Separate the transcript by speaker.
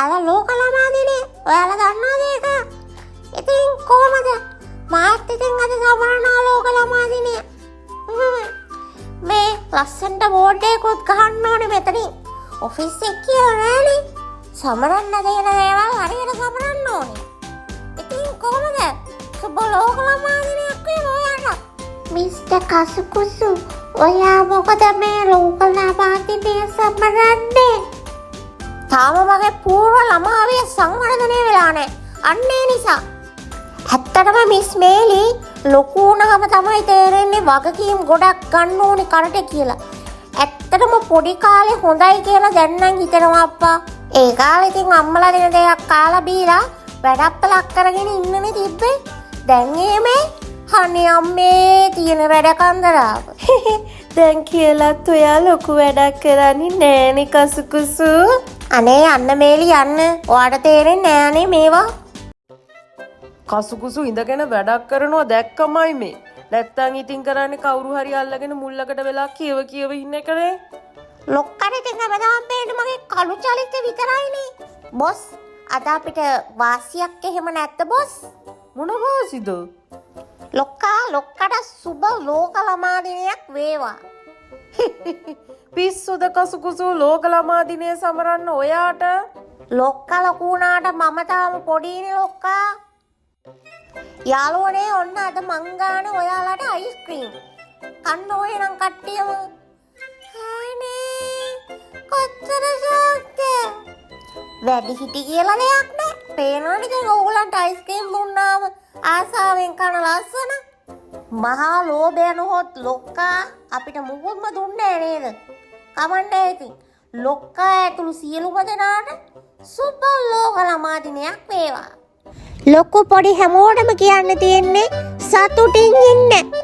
Speaker 1: අද ලෝක ළමා දිනේ. ඔයාලා දන්නවද ඒක? ඉතින් කොහමද? මාත් ඉතින් අද සමරනවා ලෝක ළමා දිනේ. මේ ලස්සනට බෝඩ් එකකුත් ගහන්න ඕනේ මෙතනින්. ඔෆිස් එක කියලා නෑනේ. සමරන්න දෙන දේවල් හරියට සමරන්න ඕනේ. ඉතින් කොහමද? සුබ ලෝක ළමා දිනයක් වේවා ඔයාලට. මිස්ටර් කසුකුසු, ඔයා මොකද මේ ලෝක ළමා දිනේ සමරන්නේ? තාම මගේ පූර්ව ළමාවිය සංවර්ධනය වෙලා නැහැ. අන්න ඒ නිසා. ඇත්තටම මිස් මේලි ලොකු වුණාම තමයි තේරෙන්නේ වගකීම් ගොඩක් ගන්න ඕනේ කරට කියලා. ඇත්තටම පොඩි කාලේ හොඳයි කියලා දැන් නම් හිතනවා අප්පා. ඒ කාලේ ඉතින් අම්මලා දෙන දෙයක් කාලා බීලා වැඩප්පලක් කරගෙන ඉන්නනේ තිබ්බේ. දැන් එමේ අනේ අම්මේ තියෙන වැඩ කන්දරාව. දැන් කියලාත් ඔයා ලොකු වැඩක් කරන්නේ නෑනේ කසුකුසු. අනේ යන්න මේලි යන්න. ඔයාට තේරෙන්නේ නෑනේ මේවා.
Speaker 2: කසුකුසු ඉඳගෙන වැඩක් කරනවා දැක්කමයි මේ. නැත්තම් ඉතින් කරන්නේ කවුරු හරි අල්ලගෙන මුල්ලකට වෙලා කියව ඉන්න එකනේ.
Speaker 1: ලොක්කට ඉතින් හැමදාම පේන්නේ මගේ කළු චලිත විතරයිනේ. බොස් අද අපිට වාසියක් එහෙම නැත්ද බොස්?
Speaker 2: මොන වාසිද?
Speaker 1: ලොක්කට සුබ ලෝක ළමා දිනයක් වේවා.
Speaker 2: පිස්සුද කසුකුසු ලෝක ළමා දිනය සමරන්න ඔයාට?
Speaker 1: ලොක්කා ලොකු වුණාට මම තාම පොඩිනේ ලොක්කා. යාළුවනේ ඔන්න අද මං ගාන ඔයාලට අයිස්ක්‍රීම්. කන්න ඕනේ නම් කට්ටියම. අනේ කොච්චර ෂෝක්ද. වැඩි හිටි කියලා දෙයක් නෑ. පේනවනේ ඉතින් ඕගොල්ලන්ට අයිස්ක්‍රීම් දුන්නාම ආසාවෙන් කන ලස්සන. මහා ලෝභයනොත් ලොක්කා අපිට මුකුත්ම දුන්නේ නේද? කමන්නේ ඉතින්. ලොක්කා ඇතුළු සියලුම දෙනාට සුබ ලෝක ළමා දිනයක් වේවා. ලොකු පොඩි හැමෝටම කියන්න තියෙන්නේ සතුටින් ඉන්න.